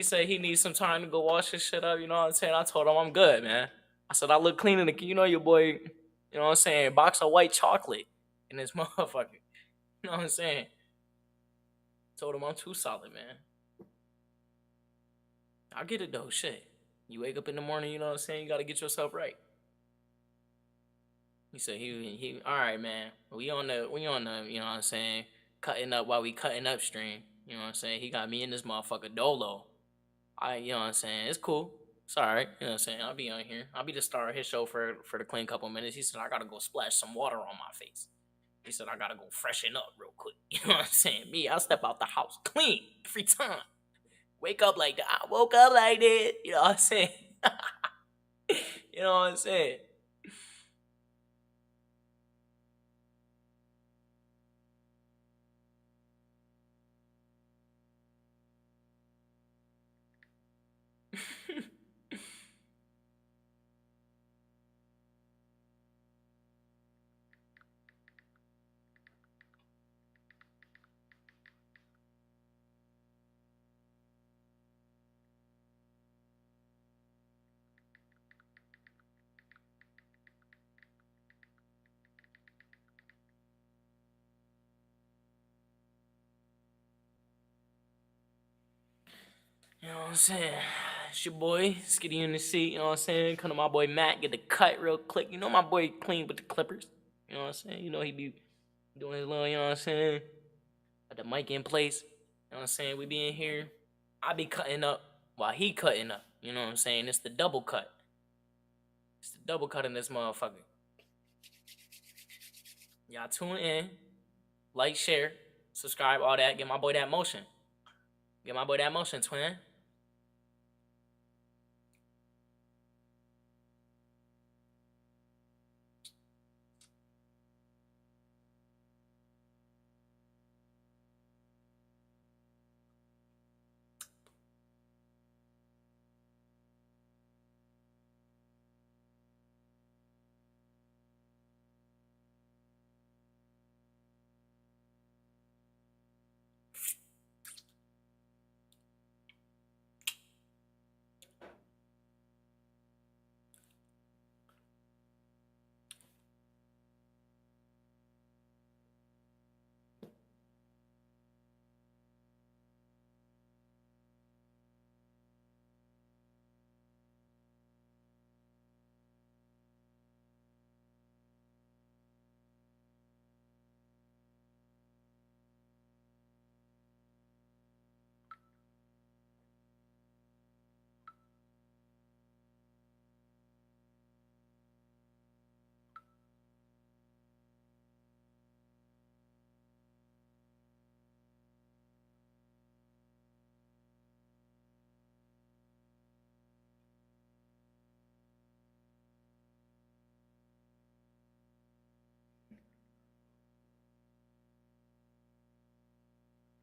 He said he needs some time to go wash his shit up. You know what I'm saying? I told him I'm good, man. I said I look clean in the, you know, your boy. You know what I'm saying? Box of white chocolate in this motherfucker. You know what I'm saying? Told him I'm too solid, man. I get it though. Shit. You wake up in the morning. You know what I'm saying? You gotta get yourself right. He said he. All right, man. We on the. You know what I'm saying? Cutting up while we cutting upstream. You know what I'm saying? He got me in this motherfucker dolo. You know what I'm saying? It's cool. It's all right. You know what I'm saying? I'll be on here. I'll be the star of his show for the clean couple minutes. He said I gotta go splash some water on my face. He said I gotta go freshen up real quick. You know what I'm saying? Me, I'll step out the house clean every time. Wake up like that. I woke up like that. You know what I'm saying? You know what I'm saying? You know what I'm saying? It's your boy, Skitty in the seat, you know what I'm saying? Come to my boy Matt, get the cut real quick. You know my boy clean with the clippers. You know what I'm saying? You know he be doing his little, you know what I'm saying? Got the mic in place. You know what I'm saying? We be in here. I be cutting up while he cutting up. You know what I'm saying? It's the double cut. It's the double cut in this motherfucker. Y'all tune in. Like, share, subscribe, all that. Get my boy that motion. Get my boy that motion, twin.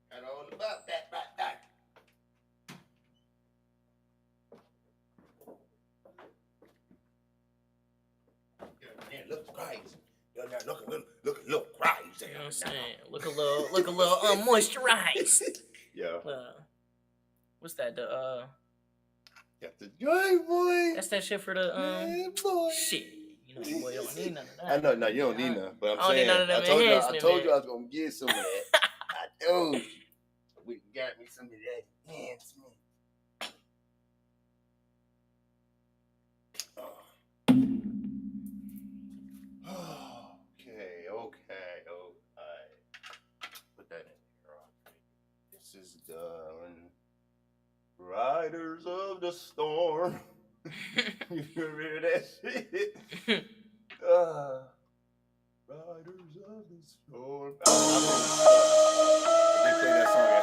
And all about that. Man, look crazy. Look crazy. You know what I'm saying? Look a little unmoisturized. Yeah. What's that? Got the joint, boy. That's that shit for the Man, boy. shit. You know, your boy don't need none of that. I know, no, you don't need none. But I'm I don't need saying, none of them I told enhancement, you I was gonna get some of that. I told you. We got me some of that enhancement. Okay. Put that in here. This is done. Riders of the Storm. You remember that shit? Riders of the Storm. They play that song at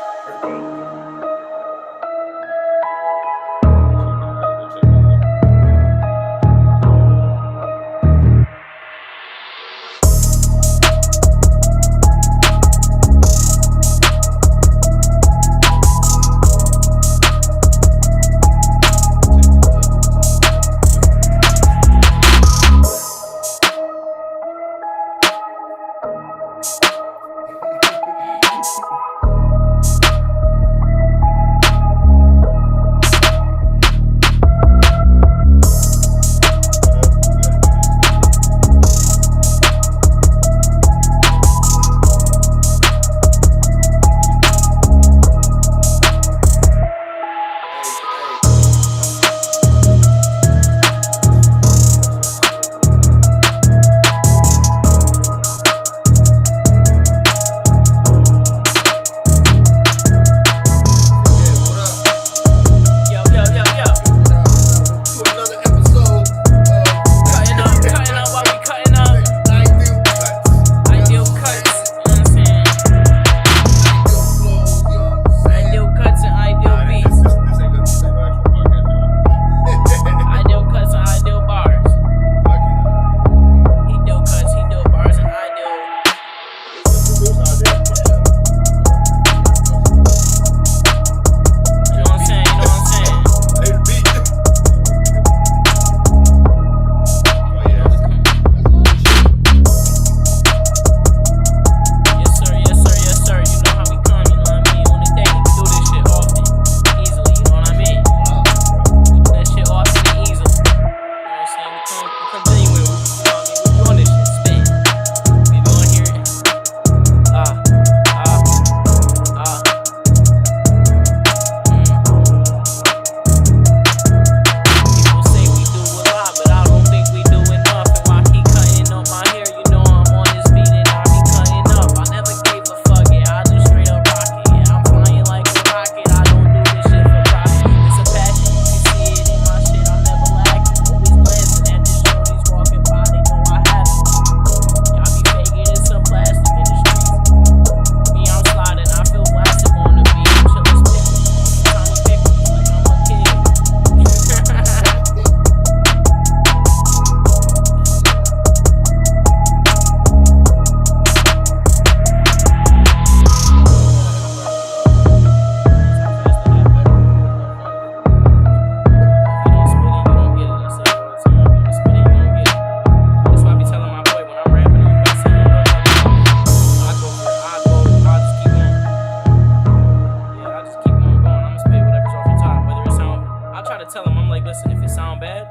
listen, if it sound bad,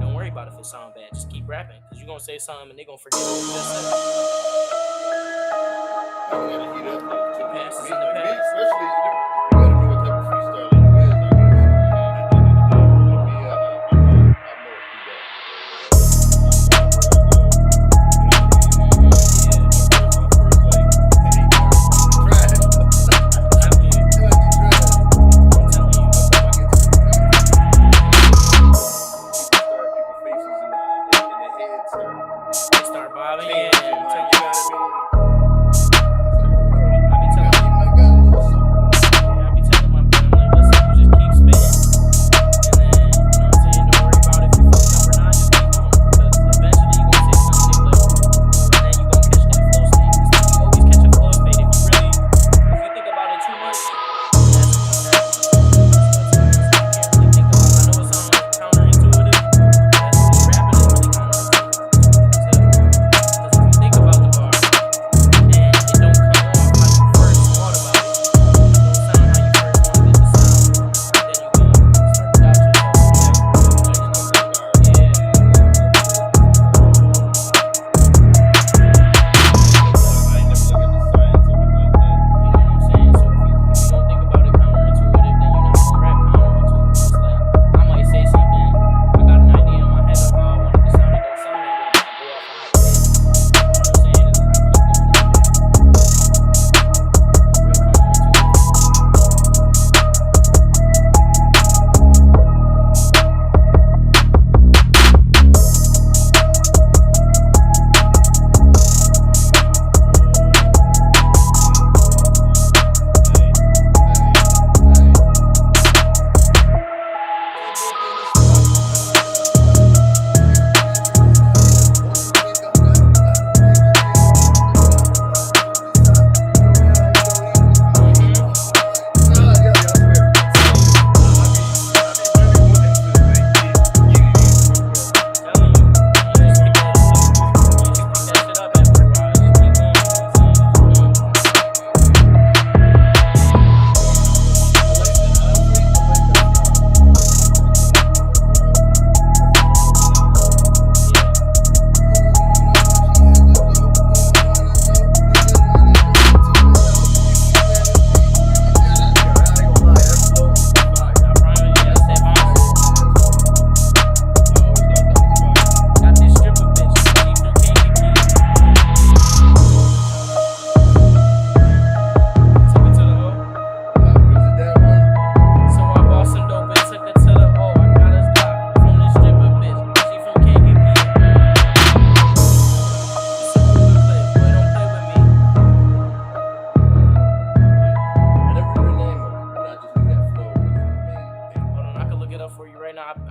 don't worry about if it sound bad. Just keep rapping, cause you gonna say something and they gonna forget what you just said. Past is in the past. Especially, you gotta know what type of freestyle it is, I Start bobbing, yeah.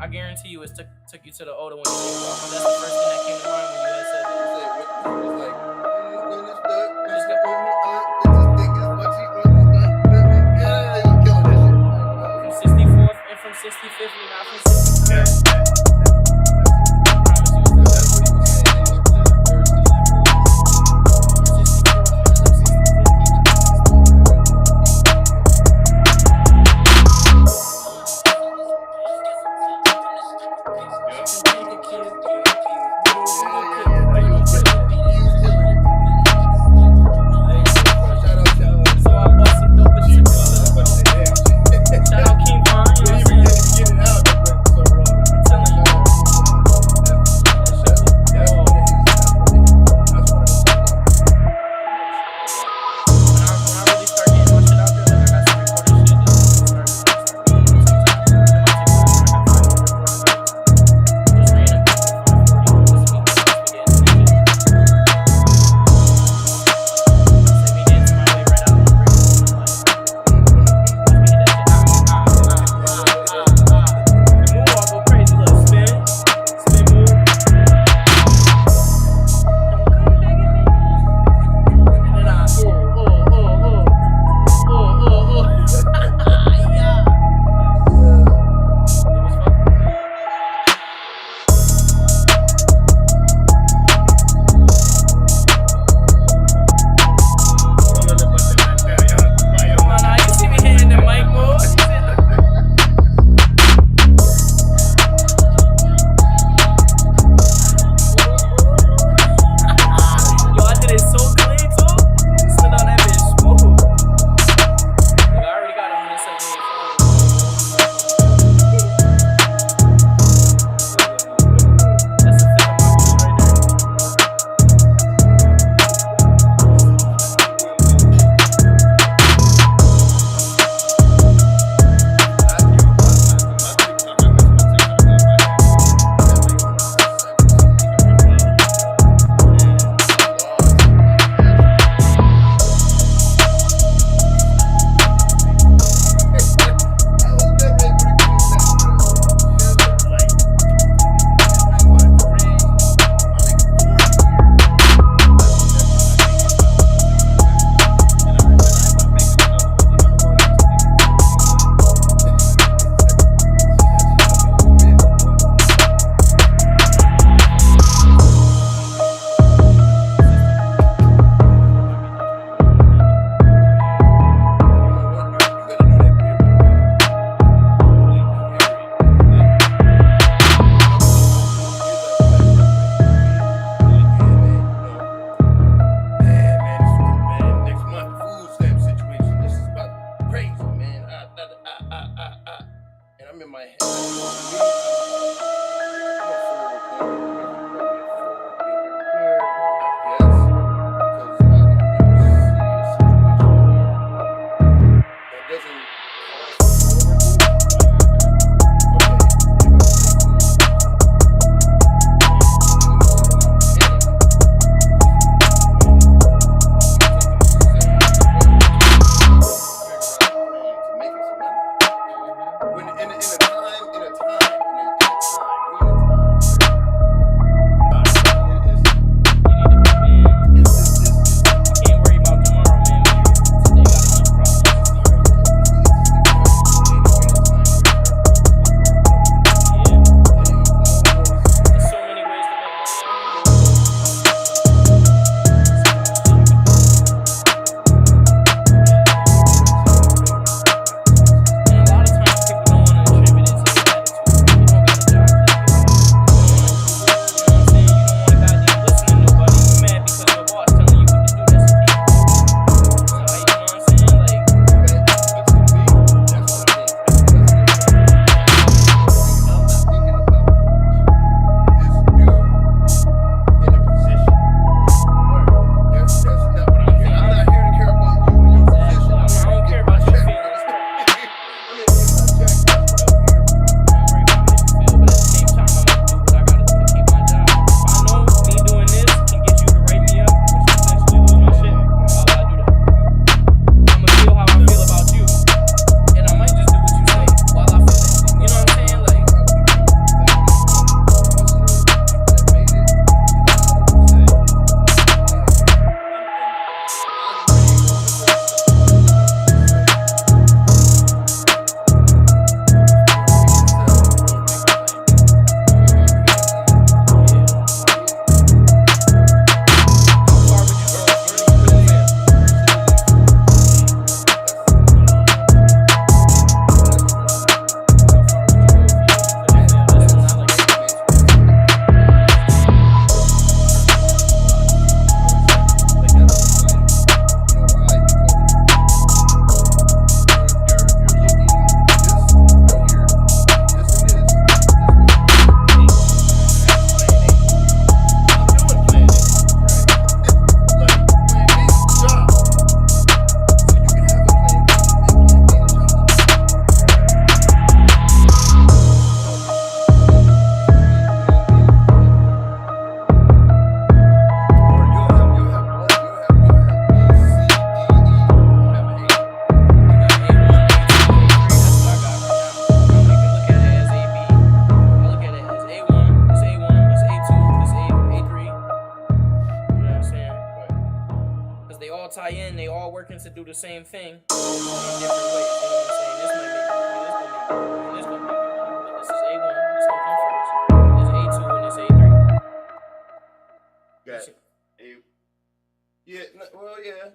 I guarantee you, took you to the older one. That's the first thing that came to mind when you had said that. From 64th and from 65th, you're not from 65th. Shout out King Von, you know what I'm saying? in my head. I'm a forward thinker. tie in. They all working to do the same thing in different ways. You know what I'm saying? This might make me, this gonna make me, but this is A1. This gonna come first. This A2 and this A3. Got A. Yeah.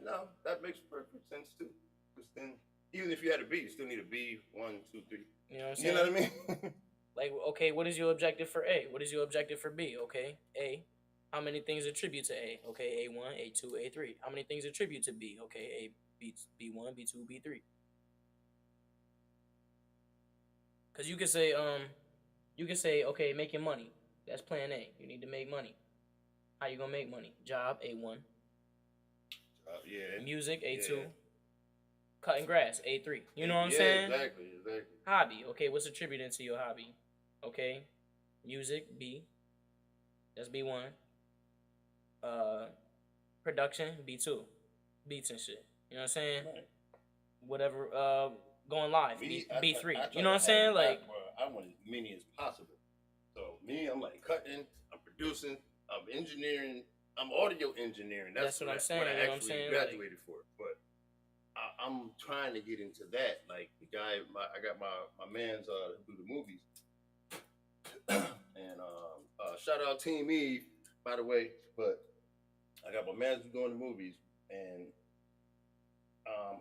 No, that makes perfect sense too. Because then, even if you had a B, you still need a B 1, 2, 3. You know what I'm saying? You know what I mean? Like, okay, what is your objective for A? What is your objective for B? Okay, A. How many things attribute to A? Okay, A1, A2, A3. How many things attribute to B? Okay, A, B, B1, B2, B3. Because you can say, okay, making money. That's plan A. You need to make money. How you gonna make money? Job, A1. Yeah. Music, A2. Yeah. Cutting grass, A3. You know what I'm yeah, saying? Exactly. Hobby. Okay, what's attributing to your hobby? Okay, music, B. That's B1. Production, B2. Beats and shit. You know what I'm saying? Right. Whatever, going live, Me, B3. I You know what I'm saying? Like, I want as many as possible. So me, I'm like cutting, I'm producing, I'm engineering, I'm audio engineering. That's what I'm saying. What I actually graduated for. But I'm trying to get into that. Like the guy, I got my man's do the movies, and shout out Team Eve, by the way. But I got my man's doing the movies, and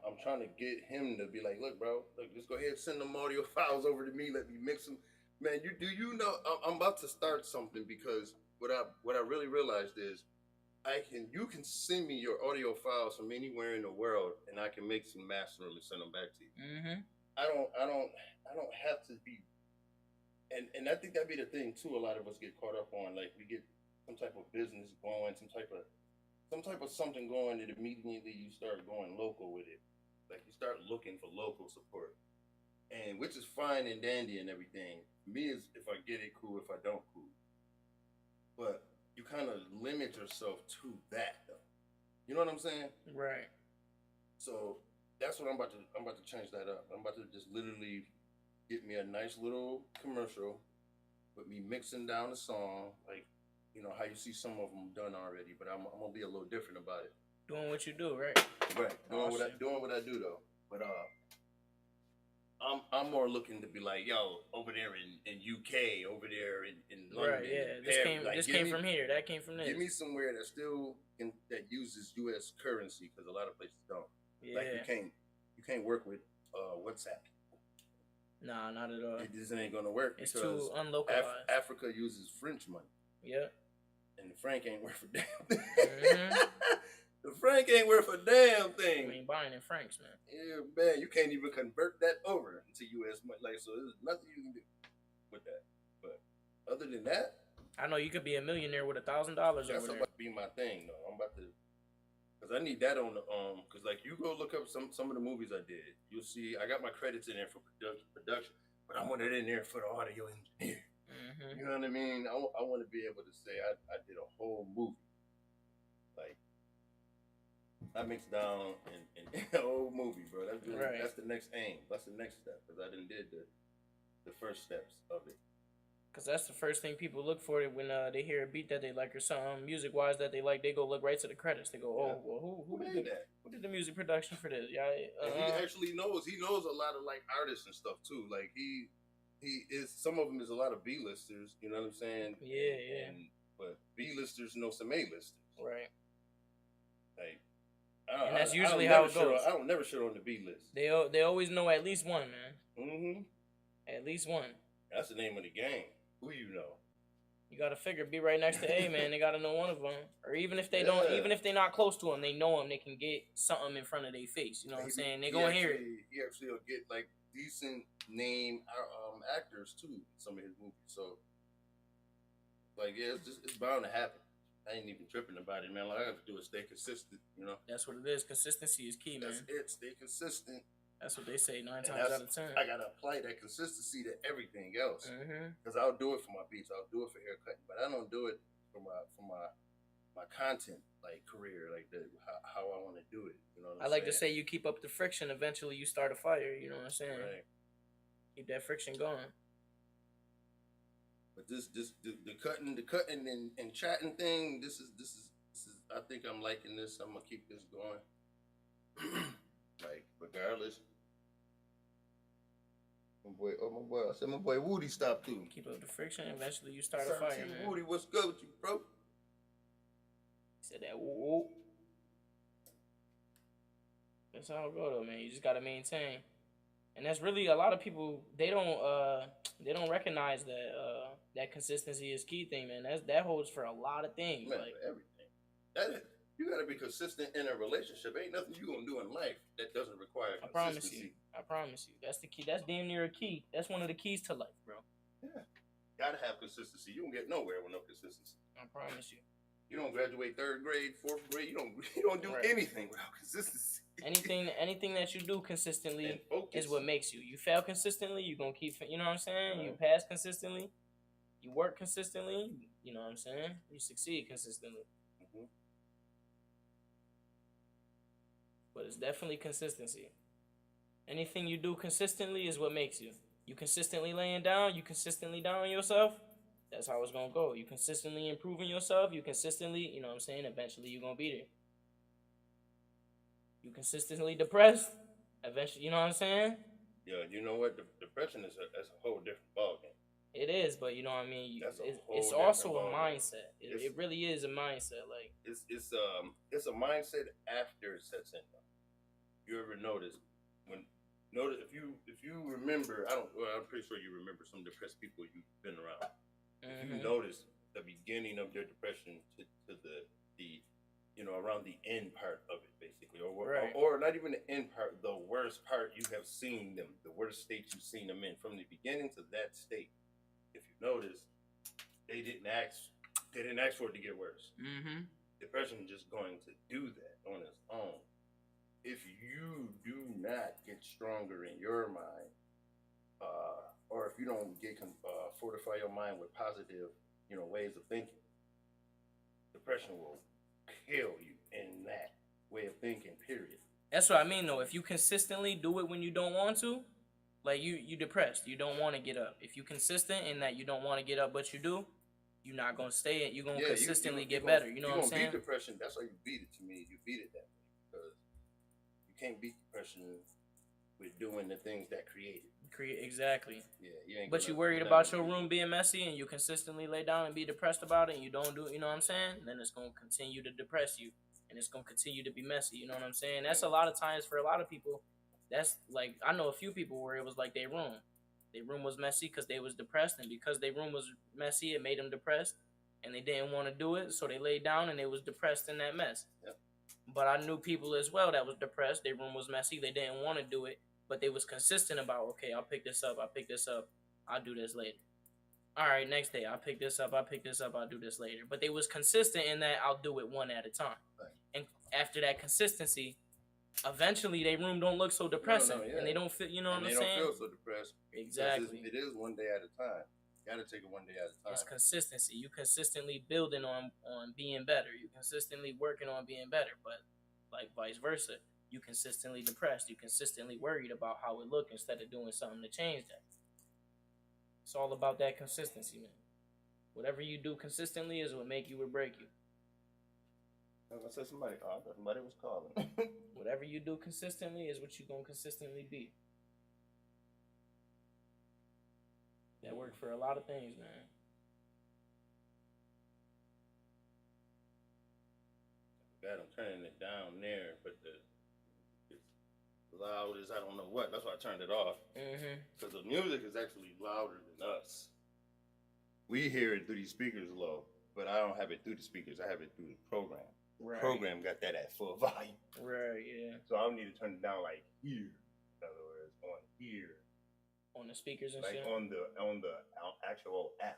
I'm trying to get him to be like, look, bro, just go ahead and send them audio files over to me. Let me mix them. Man, you know I'm about to start something because what I really realized is you can send me your audio files from anywhere in the world, and I can make some master them and send them back to you. Mm-hmm. I don't have to be and I think that'd be the thing too. A lot of us get caught up on, like, we get some type of business going, some type of something going, and immediately you start going local with it. Like, you start looking for local support, and which is fine and dandy and everything. Me is, if I get it, cool. If I don't, cool. But you kind of limit yourself to that, though. You know what I'm saying? Right. So that's what I'm about to change that up. I'm about to just literally get me a nice little commercial with me mixing down the song, like, how you see some of them done already. But I'm gonna be a little different about it. Doing what you do, right? Right. Doing Awesome. what I do though. But I'm more looking to be like, yo, over there in UK, over there in London. Right, yeah. Paris, This came from here. That came from this. Give me somewhere that still that uses US currency, because a lot of places don't. Yeah. Like, you can't work with WhatsApp. Nah, not at all. It just ain't gonna work. It's because too unlocalized. Africa uses French money. Yeah. And the franc ain't worth a damn thing. Mm-hmm. The franc ain't worth a damn thing. I mean, buying in francs, man. Yeah, man, you can't even convert that over into US money. Like, so there's nothing you can do with that. But other than that, I know you could be a millionaire with $1,000 over there. That's about to be my thing, though. I'm about to, because I need that on the because, like, you go look up some of the movies I did, you'll see I got my credits in there for production, but I want it in there for the audio engineer. Mm-hmm. You know what I mean? I want to be able to say I did a whole movie, like, I mixed down and the whole movie, bro. That's really, right. That's the next aim. That's the next step, because I done did the first steps of it. Because that's the first thing people look for when they hear a beat that they like or something music-wise that they like. They go look right to the credits. They go, oh, well, who did that? Who did the music production for this? Yeah, and he actually knows. He knows a lot of, like, artists and stuff too. Like, he is, some of them is a lot of B-listers. You know what I'm saying? Yeah. But B-listers know some A-listers. Right. Like, and that's usually how it goes. I don't never shit on the B list. They always know at least one, man. Mm-hmm. At least one. That's the name of the game. Who you know? You gotta figure, be right next to A, man. They gotta know one of them, or even if they don't, even if they're not close to him, they know him. They can get something in front of their face. You know what I'm saying? They gonna hear it. He actually will get, like, decent name actors too in some of his movies. So, like, yeah, it's bound to happen. I ain't even tripping about it, man. All I have to do is stay consistent, you know? That's what it is. Consistency is key, man. That's it. Stay consistent. That's what they say 9 times out of 10. I got to apply that consistency to everything else. Because I'll do it for my beats. I'll do it for haircutting. But I don't do it for my content, like, career, like how I want to do it. You know what I'm saying? I like to say you keep up the friction. Eventually you start a fire. You know what I'm saying? Right. Keep that friction going. But the cutting and chatting thing, this is I think I'm liking this. I'm gonna keep this going. Like, regardless. My boy, I said my boy Woody stopped too. Keep up the friction, eventually you start a fire, man. Woody, what's good with you, bro? He said that whoop. That's how it go though, man. You just gotta maintain. And that's really a lot of people, they don't recognize that consistency is key thing, man. That holds for a lot of things. Man, like everything. You gotta be consistent in a relationship. Ain't nothing you gonna do in life that doesn't require consistency. I promise you. That's the key. That's damn near a key. That's one of the keys to life, bro. Yeah. Gotta have consistency. You don't get nowhere with no consistency. I promise you. You don't graduate 3rd grade, 4th grade. You don't do anything without consistency. Anything that you do consistently is what makes you. You fail consistently, you're gonna keep. You know what I'm saying? You pass consistently. You work consistently. You know what I'm saying? You succeed consistently. But it's definitely consistency. Anything you do consistently is what makes you. You consistently laying down, you consistently down yourself, that's how it's going to go. You consistently improving yourself, you consistently, you know what I'm saying, eventually you're going to be there. You consistently depressed, eventually, you know what I'm saying? Yeah, you know what? Depression is a whole different ballgame. It is, but you know what I mean. It's also a mindset. It really is a mindset. Like it's a mindset after it sets in. You ever notice if you remember? I'm pretty sure you remember some depressed people you've been around. If you notice the beginning of their depression to the around the end part of it, basically, or not even the end part, the worst part you have seen them, the worst state you've seen them in, from the beginning to that state. if you notice, they didn't ask for it to get worse. Mm-hmm. Depression is just going to do that on its own. If you do not get stronger in your mind, or if you don't get fortify your mind with positive, ways of thinking, depression will kill you in that way of thinking. Period. That's what I mean, though. If you consistently do it when you don't want to, like you depressed, you don't want to get up. If you consistent in that you don't want to get up, but you do, you're not gonna stay. You're gonna consistently get better. You know what I'm saying? Beat depression. That's how you beat it. To me, you beat it that way because you can't beat depression with doing the things that create it. Exactly. Yeah, you ain't. But you worried about your room being messy, and you consistently lay down and be depressed about it, and you don't do it. You know what I'm saying? Then it's gonna continue to depress you, and it's gonna continue to be messy. You know what I'm saying? That's a lot of times for a lot of people. That's like I know a few people where it was like their room. Their room was messy because they was depressed, and because their room was messy, it made them depressed, and they didn't want to do it, so they laid down and they was depressed in that mess. Yep. But I knew people as well that was depressed. Their room was messy. They didn't want to do it, but they was consistent about, okay, I'll pick this up. I'll do this later. All right, next day, I'll pick this up. I'll do this later. But they was consistent in that I'll do it one at a time. Right. And after that consistency, eventually their room don't look so depressing, and they don't feel. You know what I'm saying? They don't feel so depressed. Exactly. It is one day at a time. You gotta take it one day at a time. It's consistency. You consistently building on being better. You consistently working on being better. But like vice versa, you consistently depressed. You consistently worried about how it look instead of doing something to change that. It's all about that consistency, man. Whatever you do consistently is what make you or break you. I said somebody was calling. Whatever you do consistently is what you gonna consistently be. That worked for a lot of things, man. God, I'm turning it down there, but it's loud as I don't know what. That's why I turned it off. Because the music is actually louder than us. We hear it through these speakers low, but I don't have it through the speakers. I have it through the program. Right. Program got that at full volume. Right, yeah. So I need to turn it down like here. In other words, on here. On the speakers and like shit? on the actual app.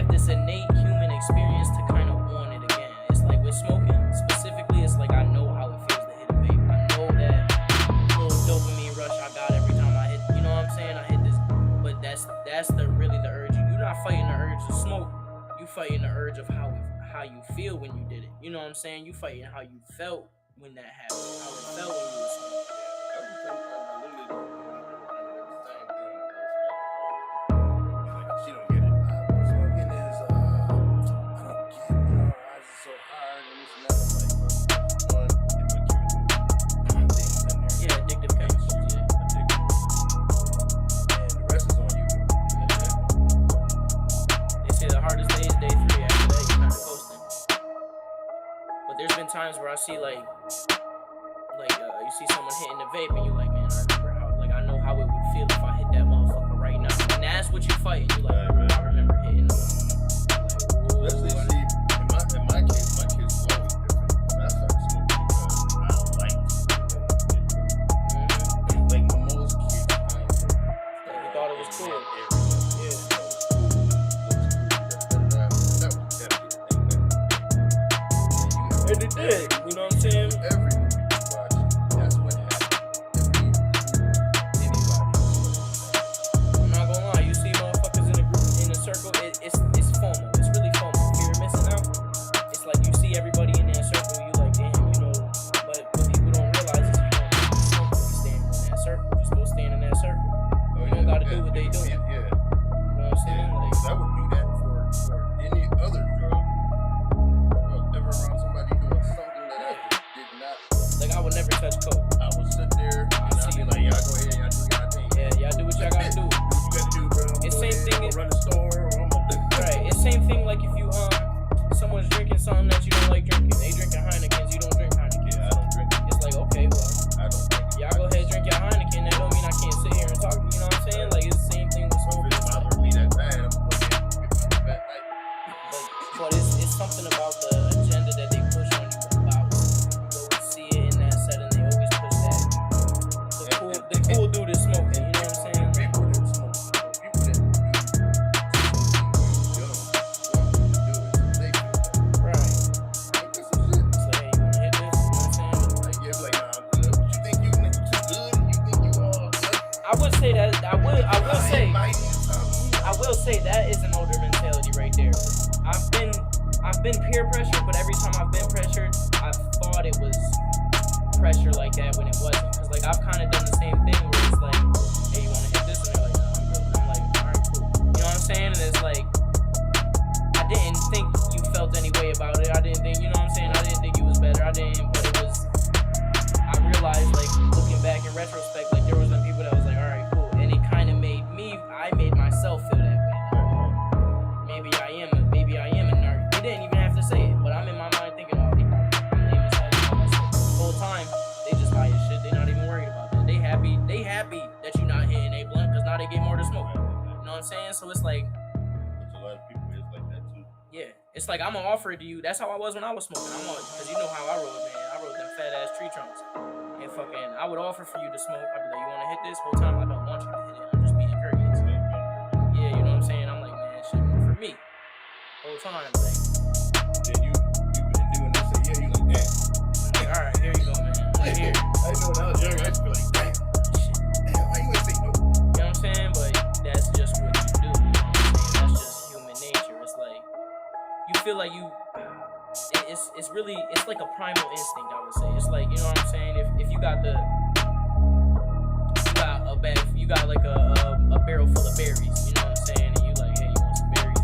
have this innate human experience to kind of want it again. It's like with smoking specifically, it's like I know how it feels to hit a vape. I know that little dopamine rush I got every time I hit. You know what I'm saying? I hit this, but that's really the urge. You're not fighting the urge to smoke. You fighting the urge of how you feel when you did it. You know what I'm saying? You fighting how you felt when that happened. How it felt when you were smoking. She don't get it. Smoking is, I don't get, eyes are so hard and this and that. I'm like, one, things in there. Yeah, addictive chemistry. Yeah. And the rest is on you. They say the hardest day is day 3. After that, you're kind of coasting. But there's been times where I see you see someone hitting the vape and you're like, man, I remember how, like, I know how it would feel if I hit that motherfucker right now. And that's what you fighting. You're like, I remember hitting them. Especially, see, in my case was always different. When I started smoking because I don't like it. Like most kids, You thought it was cool. Yeah. That was definitely the thing. And it did. You know what I'm saying? Every movie you watch, that's what happened. Anybody. I'm not gonna lie. You see motherfuckers in a group, in a circle. It's FOMO. It's really FOMO. Fear of missing out. It's like you see everybody in that circle. You like, damn, you know. But what people don't realize is you don't be standing in that circle. Just go stand in that circle. You don't gotta do what they doing. Yeah. You know what I'm saying? Yeah, Like, I would do that for any other drug. Ever around somebody doing something that I did not. like I would never touch coke. I would sit there and I'd be like, y'all go ahead, y'all do y'all thing. Yeah, y'all do what y'all gotta do. Do what you gotta do, bro. It's Go same ahead, thing I'ma as- run the store or I'm gonna Right. It's same thing like if you someone's drinking something that you don't like drinking. They drinking Heinekens, you don't drink Heineken. Yeah, I don't drink it. It's like, okay, well, I don't drink it. y'all go ahead drink your Heineken. That don't mean I can't sit here and talk. You know what I'm saying? Like it's the same thing with So smoking. if it's bothering me that bad, I'm gonna get my back. But it's something about the agenda that they push on you about. You always see it in that setting. They always push that. The cool dude is smoking. You know what I'm saying? Like, People that smoke, people that do they feel that. right. Like, that's some shit. It's like, hey, you wanna hit this? You know what I'm saying? Like, yeah, like, nah, I'm good. But you think you too good? You think you all good? I would say that. I will say. Mighty or something? I will say that is an older mentality right there. I've been peer pressured, but every time I've been pressured, I've thought it was pressure like that when it wasn't. Cause like I've kind of done the same thing where it's like, hey, you want to hit this? And they're like, no, I'm good. I'm like, all right, cool. You know what I'm saying? And it's like, I didn't think you felt any way about it. I didn't think, you know what I'm saying? I didn't think you was better. I didn't, but it was. I realized like looking back in retrospect, like there was some people that was like, all right, cool, and it kind of made me. I made myself feel that way. Maybe I am a nerd. They didn't even have to say it, but I'm in my mind thinking, oh, they probably I'm lame as hell. The whole time, they just high as shit. They not even worried about that. They happy that you're not hitting a blunt because now they get more to smoke. You know what I'm saying? So it's like, Which a lot of people is like that too. yeah, it's like I'm gonna offer it to you. That's how I was when I was smoking. Because you know how I rode, man. I rode them fat ass tree trunks, and fucking, I would offer for you to smoke. I'd be like, you wanna hit this? Whole time I don't want you to hit it. I'm just being courteous. Yeah, you know what I'm saying? I'm like, man, shit for me. Whole time, like, Then you been doing this, and yeah, you like, damn. all right, here you go, man. Like, here. I know when I was younger, I used to be like, damn, why you ain't say no? You know what I'm saying? But that's just what you do. You know what I'm saying? That's just human nature. It's like you feel like it's really like a primal instinct. I would say it's like, you know what I'm saying. If you got you got like a barrel full of berries. You know what I'm saying? And you like, hey, you want some berries?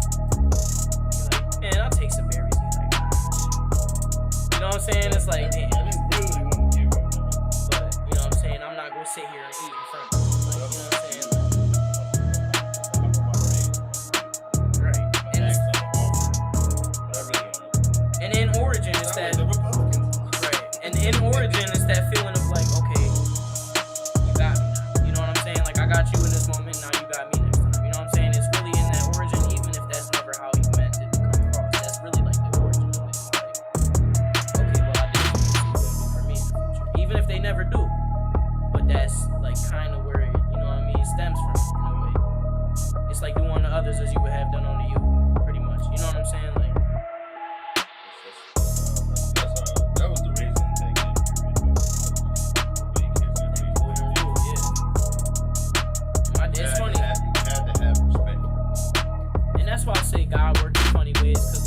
You're like, man, I'll take some berries. He's like, ah, shit. You know what I'm saying? It's like, damn. I didn't really want to give up. But you know what I'm saying? I'm not gonna sit here and eat in front of you. Like, you know what I'm saying? Right. And in Origin, it's that. Right. And in Origin, it's that feeling of like, okay, you got me now. You know what I'm saying? Like, I got you in this moment, now you got me next time. You know what I'm saying? It's really in that Origin, even if that's never how you meant it to come across. That's really like the origin of it. Like, okay, well, I did something for me in the future. Even if they never do. But that's like kind of where it, you know what I mean, stems from in a way. It's like do unto others as you would have done unto you, pretty much.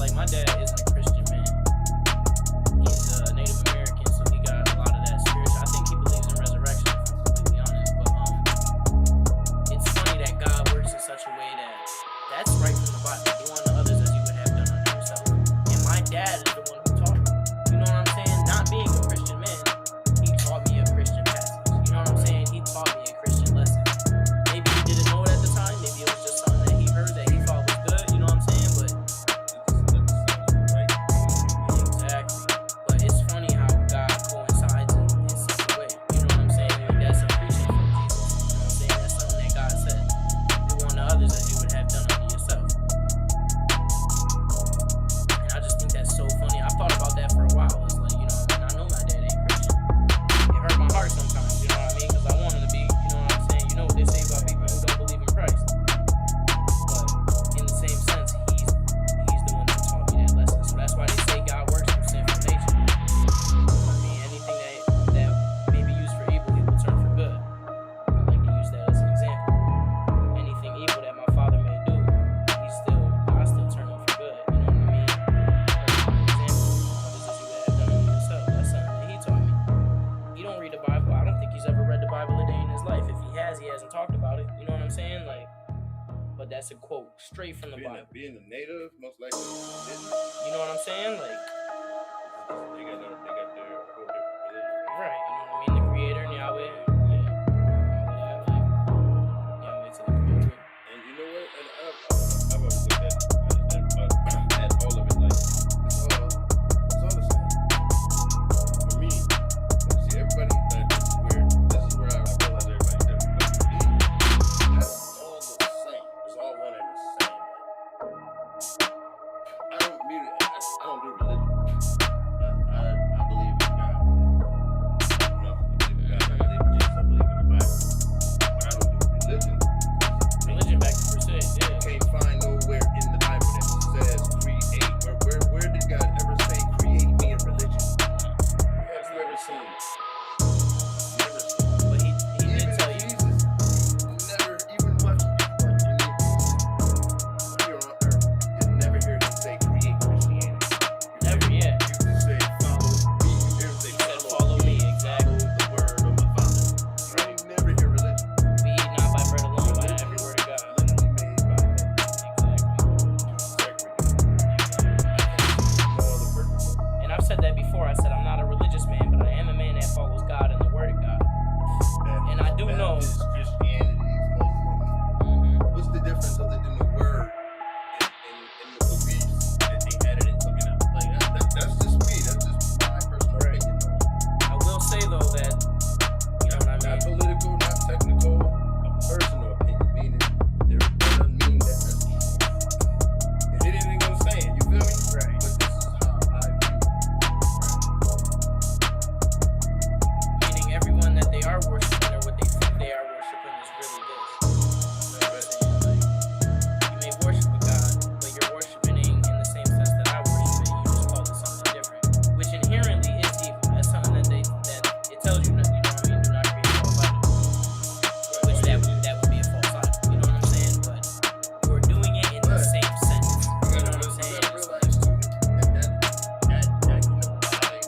like my dad isn't a Christian man. He's a Native American, so he got a lot of that spiritual. I think he believes in resurrection, if I'm completely honest. But it's funny that God works in such a way that's right from the Bible. Do unto others as you would have done unto yourself. And my dad is the one who taught me. You know what I'm saying? Not being a Christian man, he taught me a Christian passage. You know what I'm saying? He taught me a Christian lesson. Maybe he didn't know it at the time. Maybe it was just something that he heard that he thought was good. You know what I'm saying? But exactly. But it's funny how God coincides in such a way. You know what I'm saying? That's a preaching from Jesus. You know what I'm saying? That's something that God said. Do unto others as you would have done unto yourself. And I just think that's so funny. I've thought about that for a while. It's like, you know, and I know my dad ain't Christian. It hurt my heart sometimes, you know what I mean? Because I want him to be, you know what I'm saying? You know what they say about people who don't believe in Christ. But in the same sense, he's the one that taught me that lesson. So that's why they say God works through sinful nature. You know what I mean? Anything that may be used for evil, he will turn for good. I like to use that as an example. Anything evil that my father may do, God still turn him for good. You know what I mean? Perfect example. Others as you would have done unto yourself. That's something that he taught me. He don't read the Bible. I don't think he's ever read the Bible a day in his life. If he has, he hasn't talked about it. You know what I'm saying? Like, but that's a quote straight from the Bible. Being a native, most likely, You know what I'm saying? Like, they got their whole different religion. right. You know what I mean? The Creator and Yahweh. Yeah. Yahweh to the Creator. And you know what? And I've always looked at all of it like it's all the same. For me, see everybody. This is where I realize everybody's different. But for me, that's all the same. It's all one and the same. I don't do religion. I believe in God. You know, I believe in God. I believe in Jesus. I believe in the Bible. But I don't do religion. Religion back to crusade. Yeah. Can't find nowhere in the Bible that says create. Where did God ever say create me a religion? Have you ever seen it? Never seen it. But he did Even tell you. Jesus never even watched here on earth. You never hear him say create Christianity. Never, yeah. You just say follow me. You hear him say He said, follow me, exactly. Follow the word of my Father. You ain't never hear religion. We eat not by bread alone, by every word of God. Literally made by man. And I've said that before. I said I'm not a religious man, but I am a man that follows God and the Word of God. And I do know. Christianity, Muslim. What's the difference other than the word and the beliefs that they added and took it out? Like that's just me. That's just my personal opinion. I will say though that, you know what I Not mean? political, not technical. A personal opinion, meaning there doesn't mean that that's true. It ain't gonna say it. You feel me? Right. But this is how I view it. Meaning everyone that they are worshiping or what they think they are worshiping is really this. You know what I'm saying? Like, you may worship a God, but you're worshiping in the same sense that I worship it. You just call it something different, which inherently is evil. That's something that it tells you, you know what I mean? Do not create false idols. Which that would be a false idol. You know what I'm saying? But you're doing it in the same sense. You know what I'm saying? You gotta realize too that can apply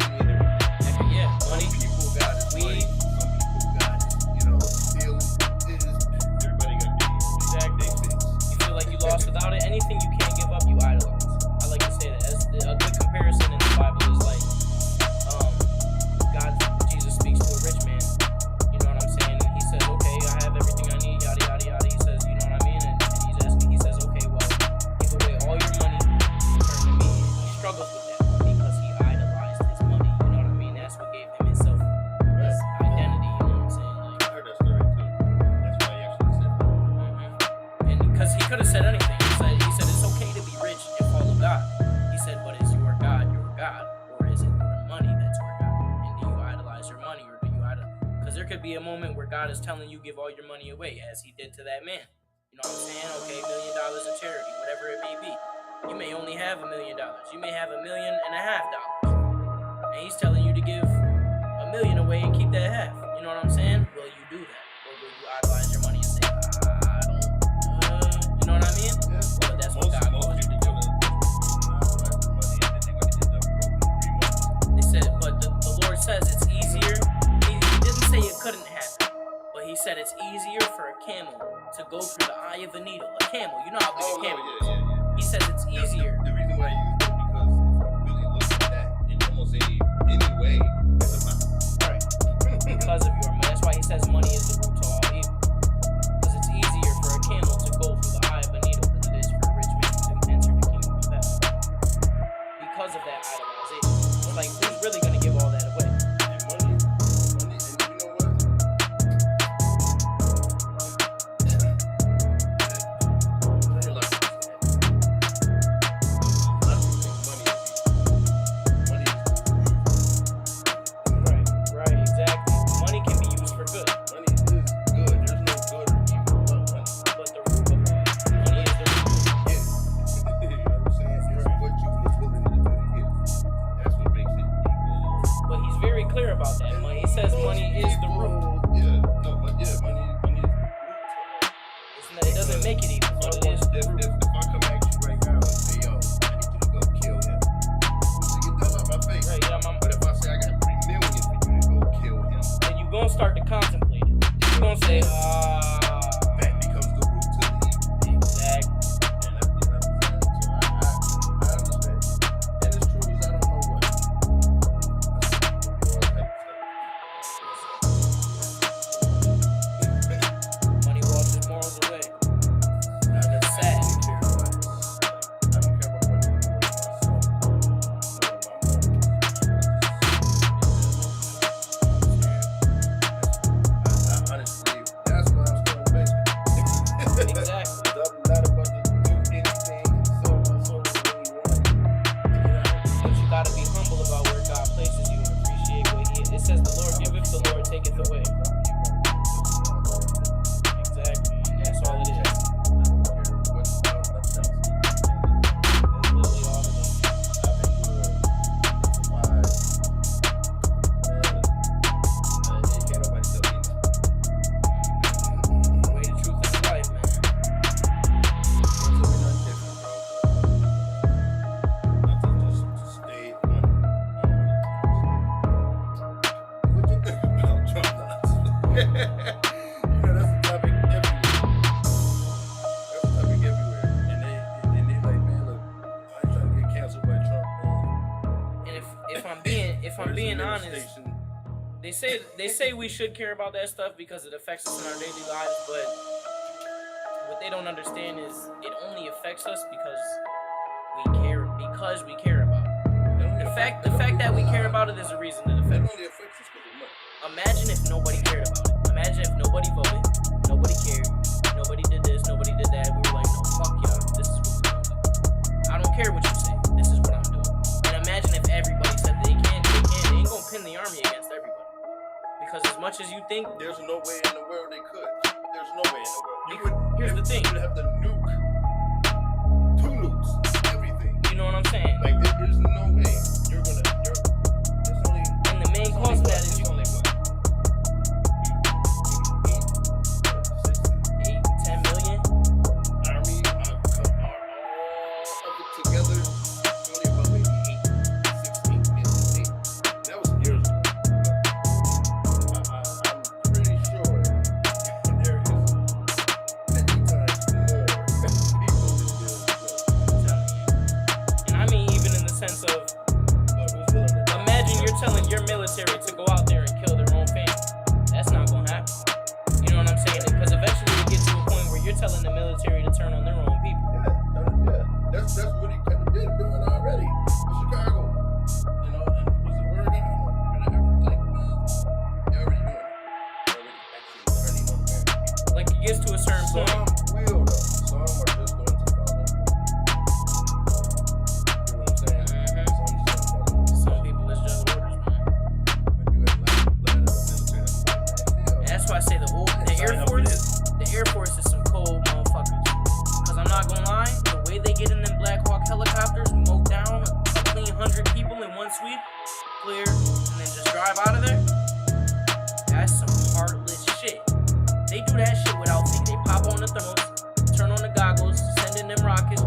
any and everything. Yeah, money. Some people got it weed. money. Some people got it, stealing. Everybody got these. Exactly. They fix. You feel like you lost without it. Anything you can't give up, you idolize. I like to say that. As a good comparison in the Bible is like, Jesus speaks to a rich man. You know what I'm saying? And he says, okay, I have everything I need, yada, yada, yada. He says, you know what I mean? And he says, okay, well, give away all your money, turn to me. And he struggles with that because he idolized his money. You know what I mean? That's what gave him his identity. You know what I'm saying? Like, I heard that story too. That's why he actually said that. and because he could have said anything. He said it's okay to be rich and follow God. He said, but is your God your God? Or is it your money that's your God? And do you idolize your money or do you idolize? Because there could be a moment where God is telling you give all your money away, as he did to that man. You know what I'm saying? Okay, $1 million in charity, whatever it may be. You may only have $1 million. You may have $1.5 million. And he's telling you to give $1 million away and keep that half. You know what I'm saying? Will you do that? Or will you idolize your money and say, I don't, you know what I mean? Yeah. Well, that's what God calls you to do. it's easier for a camel to go through the eye of a needle. A camel, you know how big Oh, a no, camel is. yeah. He says it's easier. The reason why I use that because if you really look at that in almost any way, it's about Right. Because of your money. That's why he says money is the root to all evil. Because it's easier for a camel to go through the eye of a needle than it is for a rich man to enter the kingdom of heaven. Because of that idolization. It's like, who's really going to give all that away? and money, and you know what? Very lucky. A lot of people think money is Right, right, exactly. Money can be used for good. money is good. There's no good or evil about money. But the root of all, money is the root. Yes. You know what I'm saying? It's what you was willing to do to get. That's what makes it equal. But he's very clear about that. Money. He says money is the root. Yeah, no, but yeah, money is the root. It doesn't make it evil, but it is the If root. I come at you right now and say, yo, I need you to go kill him, you get that out my face. Right, yeah, But if I say I got 3 million for you to go kill him, and you gonna start to contemplate it. You're gonna say, that becomes the root to the evil. exactly. And you know what I'm saying? So I understand. And as true as I don't know what. Money washes morals away. That's sad. I don't care about money more than I honestly, that's why I'm still investing. Exactly. I'm not about to do anything so really want to get out. But you gotta be humble about where God places you and appreciate what He is. It says the Lord giveth, the Lord taketh away. Exactly. And that's all it is. That's literally all it is. The way, the truth, and the life, man. You know, that's a topic everywhere. That's a topic everywhere. And they like, man, look, I ain't trying to get canceled by Trump. And if I'm being honest, they say we should care about that stuff because it affects us in our daily lives, but what they don't understand is it only affects us because we care about it. The fact that we care about it is a reason it That affects us. only affects us because of money. Imagine if nobody cared about it. Imagine if nobody voted, nobody cared, nobody did this, nobody did that. We were like, no, fuck y'all, this is what we're gonna do. I don't care what you say, this is what I'm doing. And imagine if everybody said they ain't gonna pin the army against everybody. Because as much as you think, There's no way in the world they could. There's no way in the world. Here's the thing. You would have to nuke. 2 nukes. Everything. you know what I'm saying? Like, there's no way there's only. And the main cause of that is you only what? 8, 10 million. Army are all of it together. It's only about maybe 16. That was years ago. I'm pretty sure there is 50 times more people than there is. I'm telling you. And I mean, even in the sense of, But who's willing to die? imagine you're telling your military to go out there and kill their own family. That's not gonna happen. You know what I'm saying? Because eventually it gets to a point where you're telling the military to turn on their own people. Yeah. That's what he kind of did doing already in Chicago. You know, and was it Oregon? Like, they're already doing it. They're already actually turning on American people. Like it gets to a certain Some point. will though. Some are just going to follow. You know what I'm saying? Mhm. Some just gonna follow. Some people is just orders, man. When you have like military, hell, That's why I say the Air Force is some cold motherfuckers. Cause I'm not gonna lie, the way they get in them Black Hawk helicopters, mow down a clean 100 people in one sweep, clear, and then just drive out of there. That's some heartless shit. They do that shit without thinking. They pop on the thermals, turn on the goggles, send in them rockets.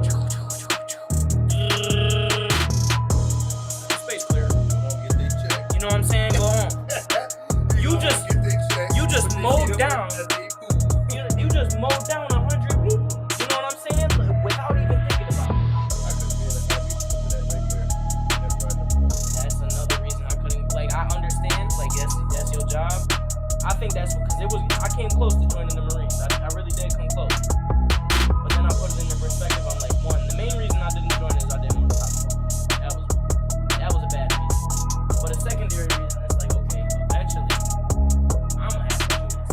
Space clear. gonna get their check. You know what I'm saying? Go home. You just- Gonna get their check, you just but they mowed still down. as they I came close to joining the Marines. I really did come close. But then I put it into perspective. I'm like, one, the main reason I didn't join is I didn't want to top school. That was a bad reason. But a secondary reason is like, okay, eventually I'm gonna have to do this.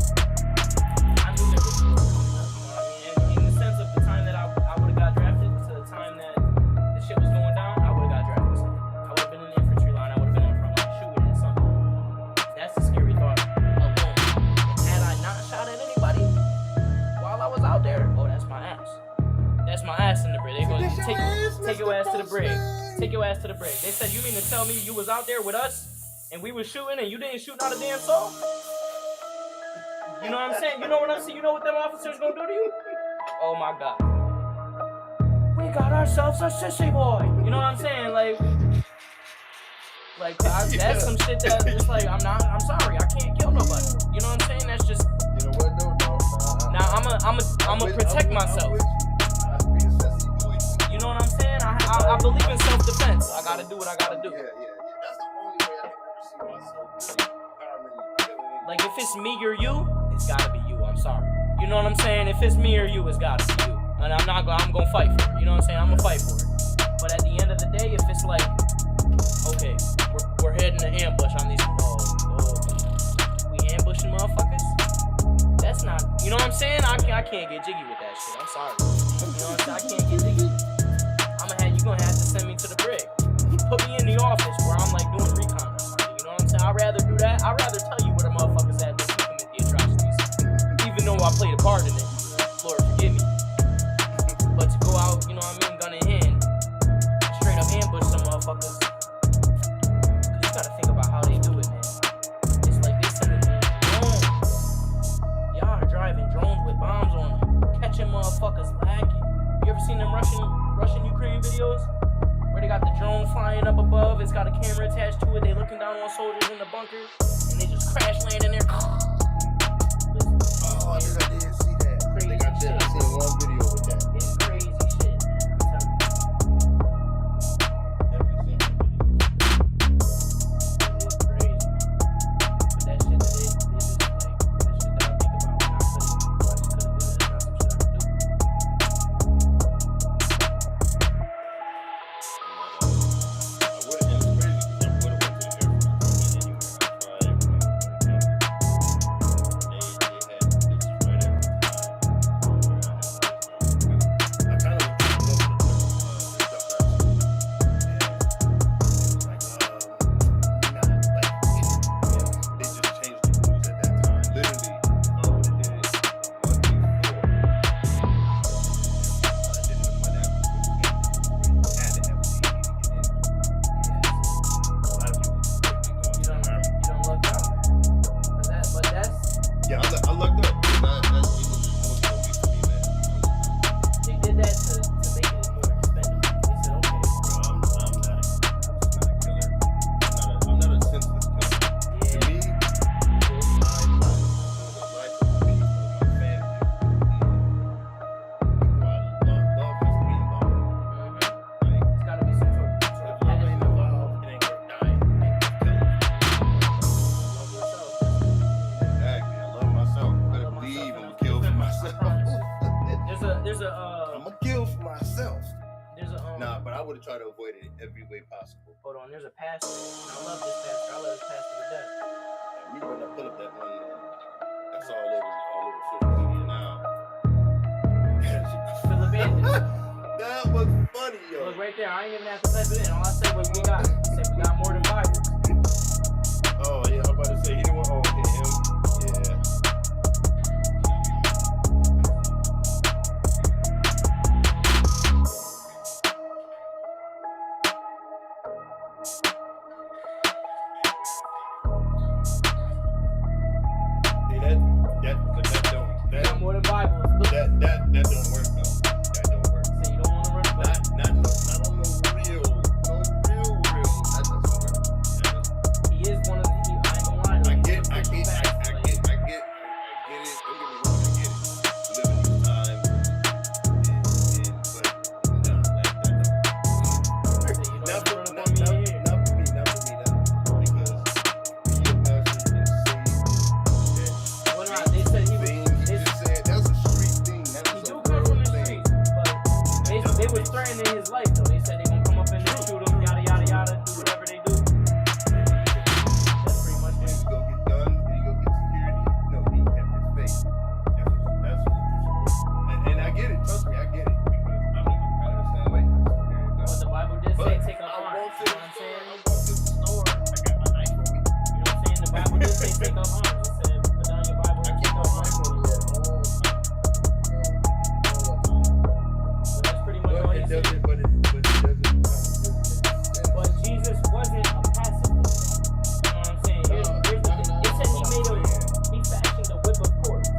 I knew there was more coming up, you know what I mean? And in the sense of the time that I would have got drafted to the time that the shit was going down, I would have got drafted. So I would have been in the infantry line. I would have been on the front line shooting at something. That's a scary thought alone. And had I not shot at anybody while I was out there, oh, that's my ass. That's my ass in the brig. They gonna take your ass to the brig. Take your ass to the brig. They said, you mean to tell me you was out there with us and we was shooting and you didn't shoot not a damn soul? You know what I'm saying? You know what I'm saying? You know what them officers gonna do to you? Oh my God. We got ourselves a sissy boy. You know what I'm saying? That's some shit that just like, I'm sorry, I can't kill nobody. You know what I'm saying? That's just, You know what though? No. now I'ma protect myself. You know what I'm saying? I believe in self-defense. I gotta do what I gotta do. Yeah. That's the only way I can ever see myself. Like, if it's me or you, it's gotta be you. I'm sorry. You know what I'm saying? If it's me or you, it's gotta be you. And I'm gonna fight for it. You know what I'm saying? I'm gonna fight for it. But at the end of the day, if it's like, okay, we're heading to ambush on these. We ambushing motherfuckers? That's not. You know what I'm saying? I can't get jiggy with that shit. I'm sorry. You know what I'm saying? I can't get jiggy. You gonna have to send me to the brig. Put me in the office where I'm like doing recon or something. You know what I'm saying? I'd rather do that. I'd rather tell you where the motherfuckers at than commit the atrocities. Even though I played a part in it. Lord forgive me. But to go out, you know what I mean, gun in hand, straight up ambush some motherfuckers. Cause you gotta think about how they do it, man. It's like they send drones. Y'all are driving drones with bombs on them, catching motherfuckers lacking. You ever seen them Russian-Ukraine videos? Where they got the drone flying up above, it's got a camera attached to it, they looking down on soldiers in the bunker, and they just crash land in there. Oh, I did see that. Crazy I shit. seen one video with that. It's crazy shit, man. I'm telling you. It's crazy. But that shit that they just like, that shit that I think about when I just couldn't do that. That's not some shit I could do. Try to avoid it every way possible. Hold on, there's a pastor. I love this pastor. I love this pastor to death. We better pull up that one. That's all over social media now. Philip Anthony. That was funny, yo. Look right there. I ain't even have to type it in. All I said was we got. He said we got more than Bibles. Oh yeah, I'm about to say he didn't want. Oh, okay, him. Yeah. That got more than Bibles. Look. That don't work though. That don't work. So you don't want to run back. Not on the real. That doesn't work. He is one of the. I ain't gonna lie. I get it. Don't get me wrong. I get it. Living these times, but no, that don't. Not for me. Because be a pastor and say that. Well, not take up arms. It said, put down your Bible I and keep take my up arms. Bible at home. So that's pretty much all But he it said. doesn't. But it doesn't. But Jesus wasn't a pacifist. You know what I'm saying? Here's the thing. It said he fashioned a whip of cords.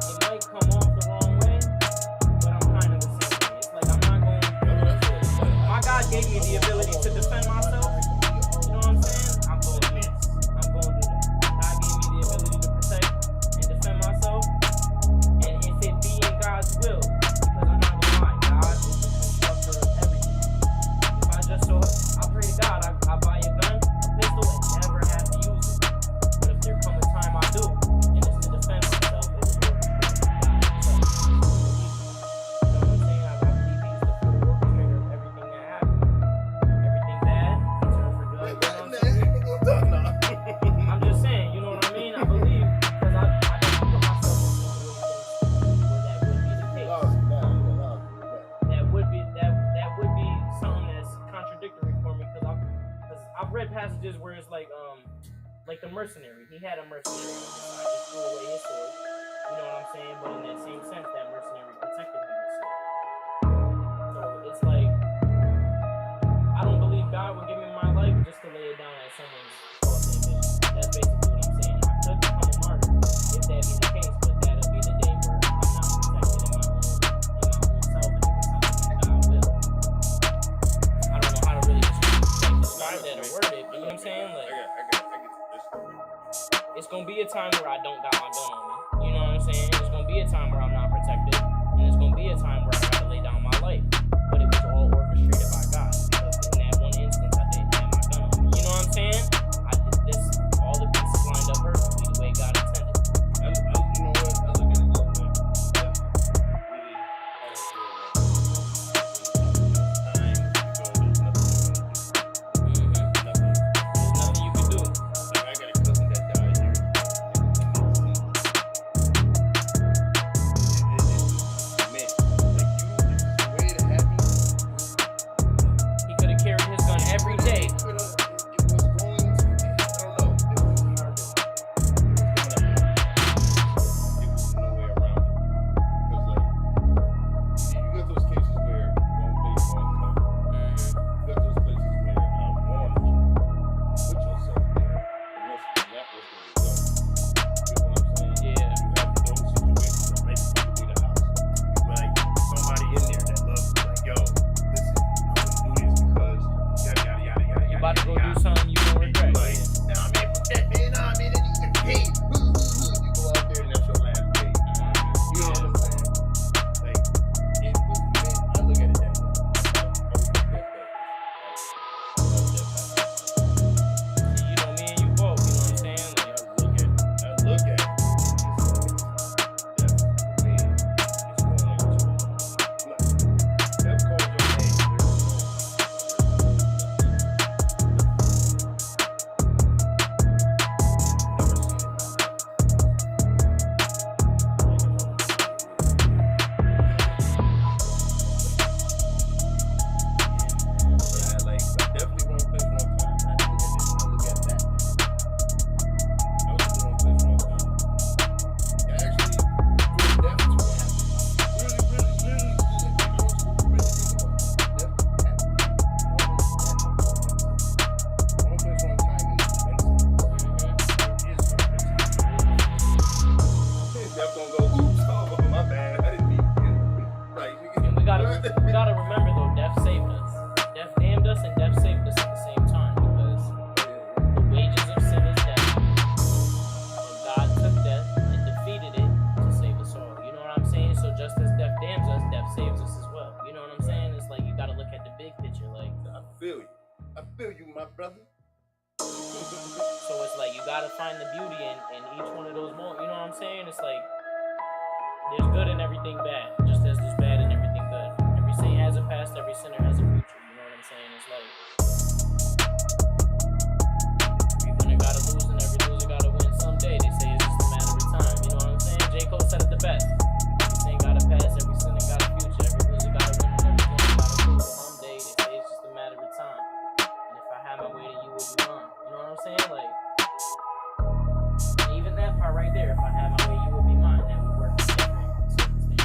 It might come off the wrong way, but I'm kind of the same way. It's like I'm not going. My God gave me the ability to defend myself. You know what I'm saying? I'm going to do that. God gave me the ability to protect and defend myself. And if it be in God's will, because I'm not gonna lie, God is the constructor of everything. If I pray to God, I buy a gun, a pistol, and never have to use it. But if there come a time I do, and it's to defend myself, it was orchestrated by God himself. You know what I'm saying? I believe he's the full orchestrator of everything that happens. Everything bad, he turned for good. You know what I'm saying? I'm just saying, you know what I mean? I believe, because I don't put myself in situations where that would be the case. That would be something that's contradictory for me, because I've read passages where it's like the mercenary. He had a mercenary on his side. He threw away his sword. You know what I'm saying? But in that same sense, that mercenary protected him with sword. So it's like, I don't believe God would give me my life just to lay it down as someone's false ambition. That's basically what I'm saying. I could become a martyr if that be the case, but that'll be the day where I'm not protected in my own self, and it was something that God will. I don't know how to really describe that or word it, but you know what I'm saying? Like, it's gonna be a time where I don't got my gun on me. You know what I'm saying? It's gonna be a time where I'm not protected, and it's gonna be a time where I gotta lay down my life. But it was all orchestrated by God, because in that one instance I didn't have my gun on me. You know what I'm saying? I did this, all the pieces lined up perfectly the way God intended. You know what? I look at it this way. There's nothing you can do. Like I got a cousin that died here. brother. So it's like you gotta find the beauty in each one of those moments. You know what I'm saying? It's like there's good in everything bad, just as there's bad in everything good. saint has a past, every sinner has a future. You know what I'm saying? It's like every winner gotta lose and every loser gotta win someday. They say it's just a matter of time. You know what I'm saying? J. Cole said it the best. Every saint got a past, every sinner got a future. Every loser gotta win and every winner gotta lose someday. They say it's just a matter of time. And if I had my way, then you would be mine. You know what I'm saying? Like, even that part right there, if I had my way, you would be mine. That would work in different circumstances.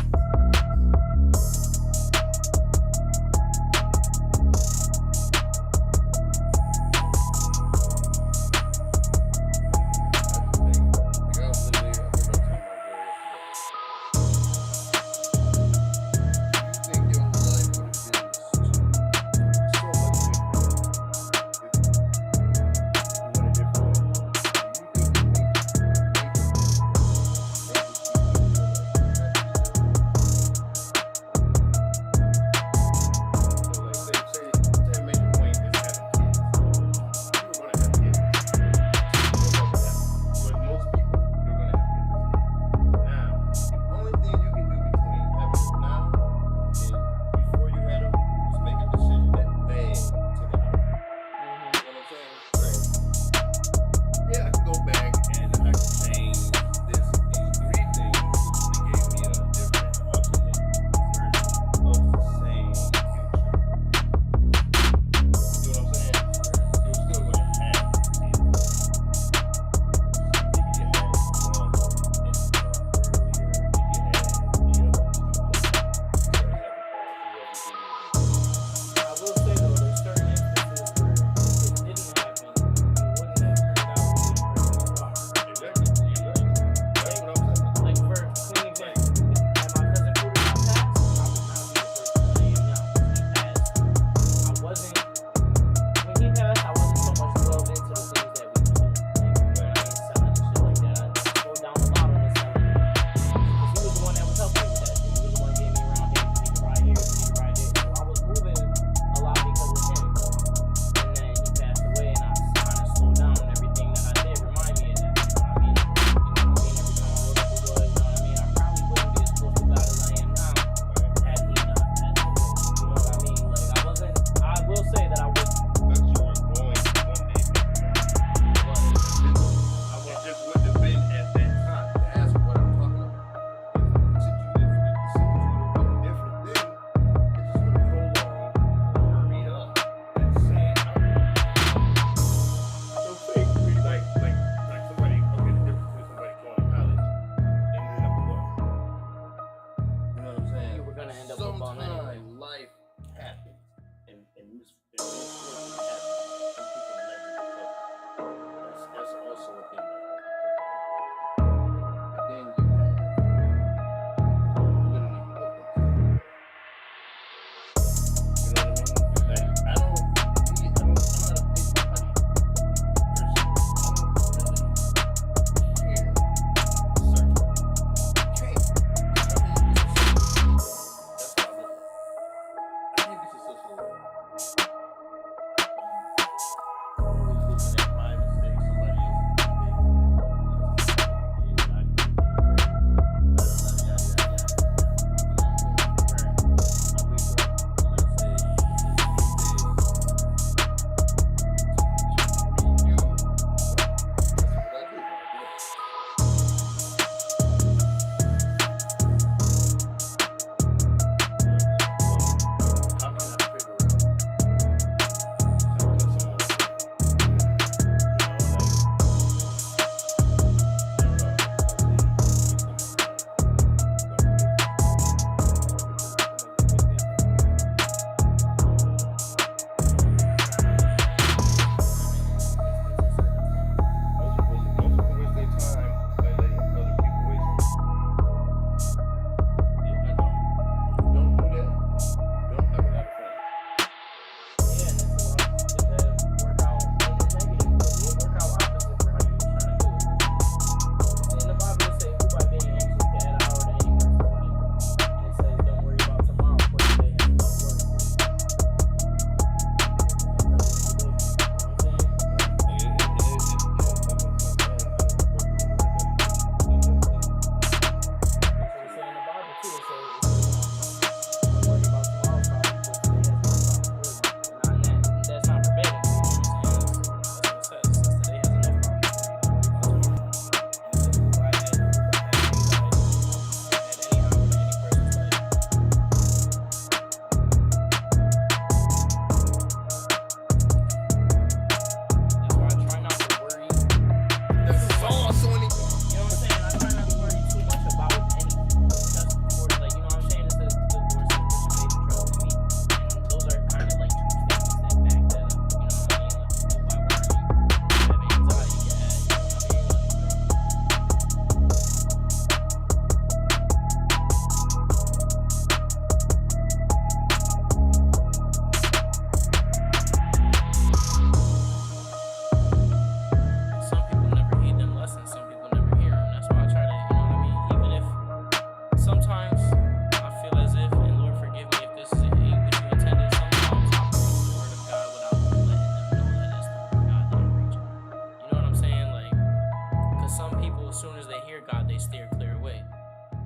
people, as soon as they hear God, they steer clear away.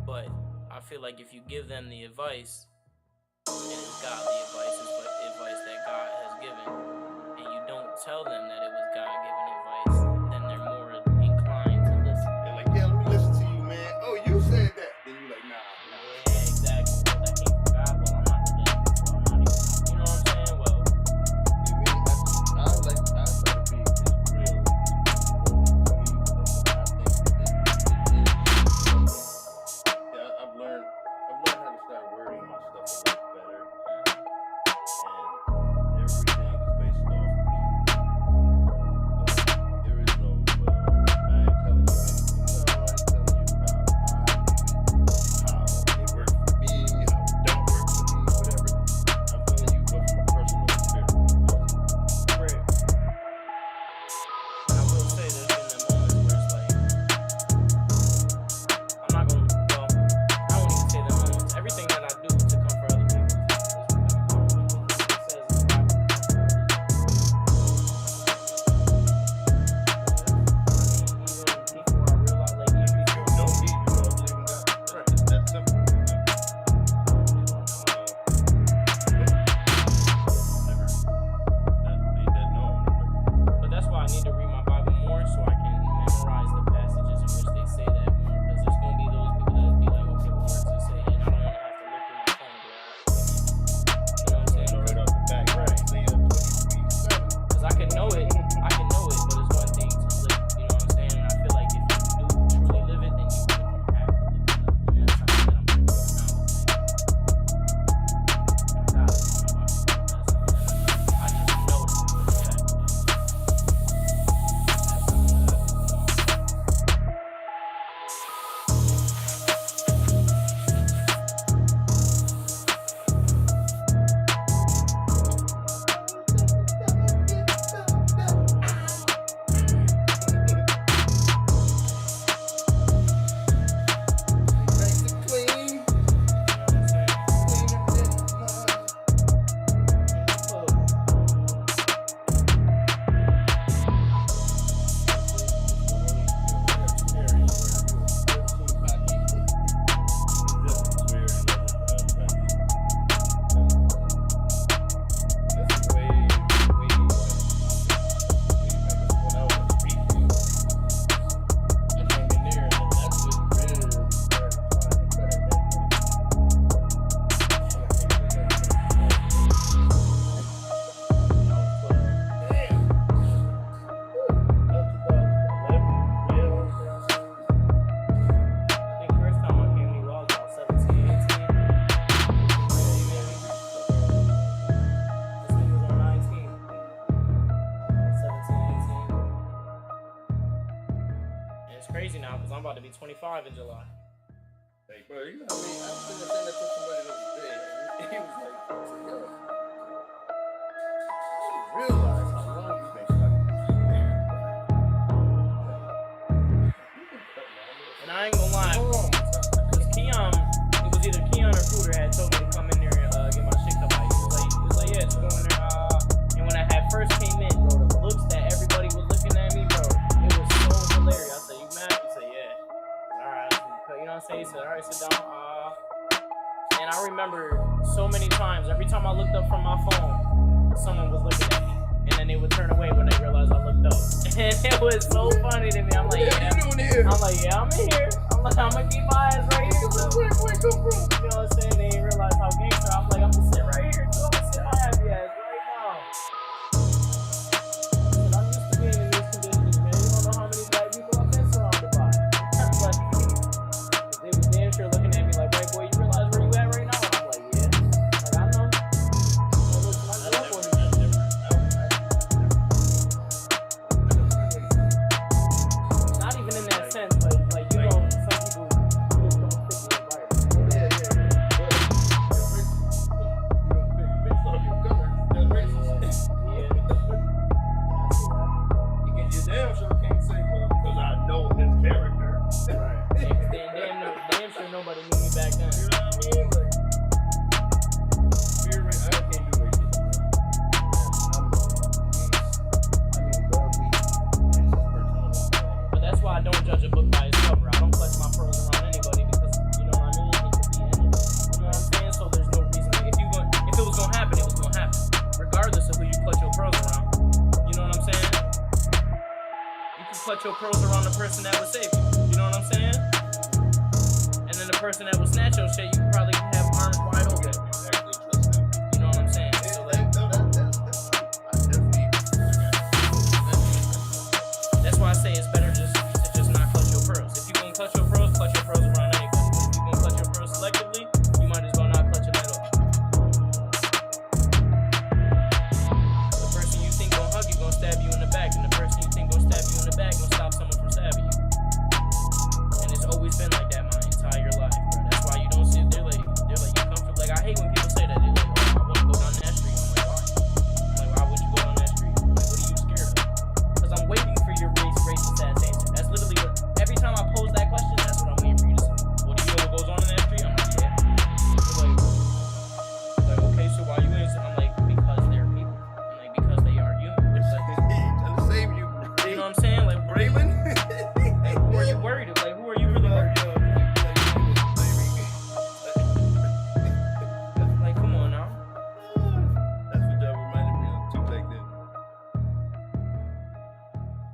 But I feel like if you give them the advice, and it's godly advice, it's advice that God has given, and you don't tell them that it was God-given advice, then they're more inclined to listen. They're like, yeah, let me listen to you, man. Oh, you said that. Then you're like, nah. Yeah, exactly. Well, that came from God. Well, I'm not religious, so I'm not even. You know what I'm saying? Well, See, me, I try to be as real. I've learned how to start wording my stuff a little better, and everything is based off me. So there is no, I ain't telling you anything. No, I ain't telling you how it works for me, how it don't work for me, whatever. I'm telling you what's my personal experience. right. And I will say there's been the moments where it's like, I'm not gonna, well, I won't even say the moments. Everything that I do to come for other people is it says in the Bible. Even before I realized, like, even If you before know me, you don't believe in God. Right. It's that simple. Never made that known. But that's why I need to read my Bible more so I can memorize the passages in which they say that more. Because there's going to be those people that be like, okay, what words does it say? And I don't want to have to look through my phone and be like, you know what I'm saying? Know right off the back. Right. Isaiah 23:7. Because I can know it, but it's one thing to live. You know what I'm saying? And I feel like if you do truly live it, then you wouldn't have to look it up. And that's something that I'm doing now. Like, I got it in my Bible. That's something that I just know it for a fact. Nice and clean. You know what I'm saying? I think first time I came to you, I was about 17, 18. This nigga was on 19. 17, 18. And it's crazy now because I'm about to be 25 in July. Hey, bro, you know what I mean? I was saying that to somebody the other day. He was like, yo, you realize how long you've been stuck And I ain't gonna lie, because Keon, it was either Keon or Cooter had told me to come in there and get my shit cut by you. He was like, yeah, just go in there. And when I had first came in, bro, the looks that everybody was looking at me, bro, it was so hilarious. I said, you mad? He said, yeah. Alright, you know what I'm saying? He said, alright, sit down. And I remember so many times, every time I looked up from my phone, someone was looking at me. And then they would turn away when they realized I looked up. And it was so funny to me. I'm like, yeah. you doing here? I'm like, yeah, I'm in here. I'm like, I'm gonna keep my ass right here. Too. Where come from? You know what I'm saying? They didn't realize how gangster. I'm like, I'm gonna sit right here. Too. I'm gonna sit my happy ass right now. But I'm used to being in these conditions, man. You don't know how many black people I've been surrounded by. But they was damn sure looking at me like, white boy, you realize where you at right now? And I'm like, yeah. Like, I know. Like, listen, I grew up with it. Not even in that sense, like you know, some people just don't fit the environment. Yeah. Based off your color, that's racist. Yeah. You damn sure can't say, well, because I know his character. Damn sure nobody knew me back then. You know what I mean? Like, I can't do racist. I mean, God, we racist person. But that's why I don't judge a book by its person that would save you. You know what I'm saying? And then the person that would snatch your shit, you could probably have arms wide open. You know what I'm saying? So like, that's why I say it's better just to just not clutch your pearls. If you gonna clutch your pearls around anybody. If you gonna clutch your pearls selectively, you might as well not clutch them at all. The person you think gonna hug you gonna stab you in the back, and the person you think gonna stab you in the back gonna stop someone from stabbing you. And it's always been like that my entire life, bro. That's why you don't see they're like you comfortable. Like I hate when people say that. They're like, oh, I wanna go down that street. I'm like, why? I'm like, why would you go down that street? Like, what are you scared of? Because I'm waiting for your racist ass answer. That's literally every time I pose that question, that's what I'm waiting for you to say. Well, do you know what goes on in that street? I'm like, yeah. They're like, okay, so why you answer? I'm like, because they're people. I'm like, because they are human. It's like, trying to save you. you know what I'm saying? Like, Braylon? like, who are you worried about? Like, who are you really worried about? Like, come on now. That's what that reminded me of too back then.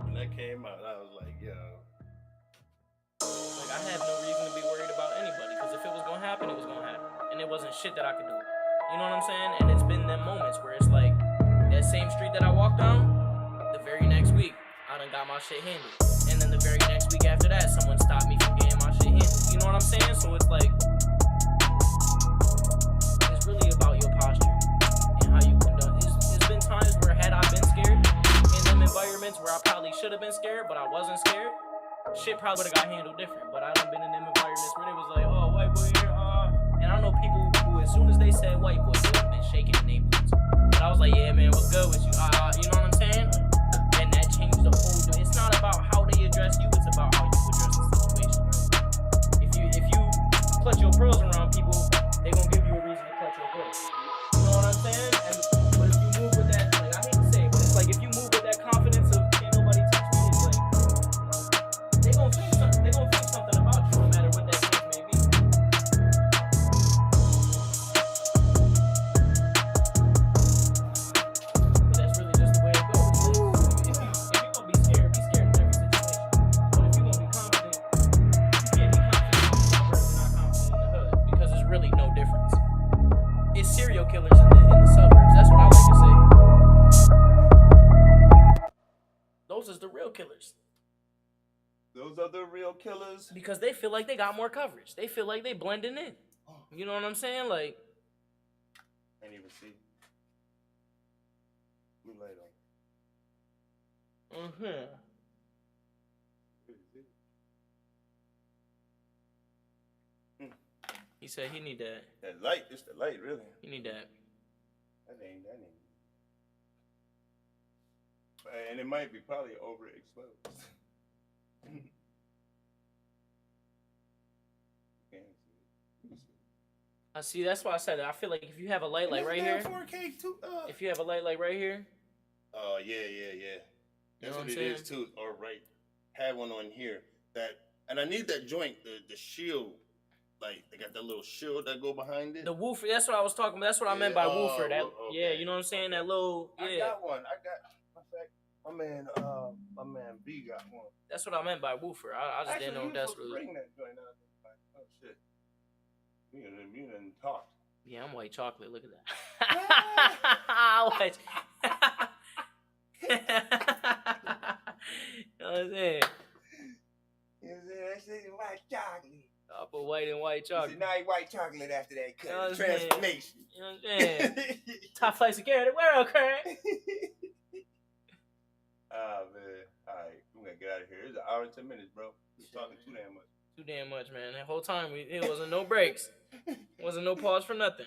When that came out, I was like, yo. Like, I had no reason to be worried about anybody, because if it was gonna happen, it was gonna happen. And it wasn't shit that I could do. You know what I'm saying? And it's been them moments where it's like, that same street that I walked down, the very next week, I done got my shit handled. And then the very next week after that, someone stopped me from getting my shit handled. You know what I'm saying? So it's like, it's really about your posture and how you conduct. It's been times where had I been scared in them environments where I probably should have been scared, but I wasn't scared, shit probably would have got handled different. But I done been in them environments where they was like, oh, white boy here, and I know people who, as soon as they said white boy, they have been shaking in their boots. But I was like, yeah, man, what's good with you? You know what I'm saying? And that changed the whole. It's not about how they address you; it's about how you address the situation. If you clutch your pearls around people, they gonna give you a reason to clutch your pearls. You know what I'm saying? But if you move with that, like I hate to say it, but it's like if you move with that confidence of can't nobody touch me, it's like they gonna think something. They gonna think something about you, no matter what that case may be. But that's really just the way it goes. If you're gonna be scared in every situation. But if you're gonna be confident, you can't be confident in the suburbs and not confident in the hood, because there's really no difference. It's serial killers in the suburbs. That's what I like to say. Those is the real killers. Those are the real killers. Because they feel like they got more coverage. They feel like they blending in. You know what I'm saying? Like, Can't even see. Blue light on. He said he need that. That light, it's the light, really. He need that. That ain't. And it might be probably overexposed. I see. That's why I said that. I feel like if you have a light like right here, 4K too. if you have a light like right here, Oh yeah. That's what it is too. Or right, have one on here. And I need that joint, the shield. Like they got that little shield that go behind it. the woofer. That's what I was talking about. That's what I meant by woofer. That yeah, you know what I'm saying? That little I got one. In fact, my man B got one. That's what I meant by woofer. I just didn't know if that's really. really. Bring that joint out. Oh shit. You done talked. Yeah, I'm white chocolate. Look at that. White. You know what I'm saying? That shit white chocolate. I put white and white chocolate. Now you white chocolate after that cut. You know what I'm Transformation. You know what I'm saying? Top flight security. Where okay? Ah man. Alright, we're gonna get out of here. It's an hour and 10 minutes, bro. We're talking too damn much. Too damn much, man. That whole time it wasn't no breaks. Wasn't no pause for nothing.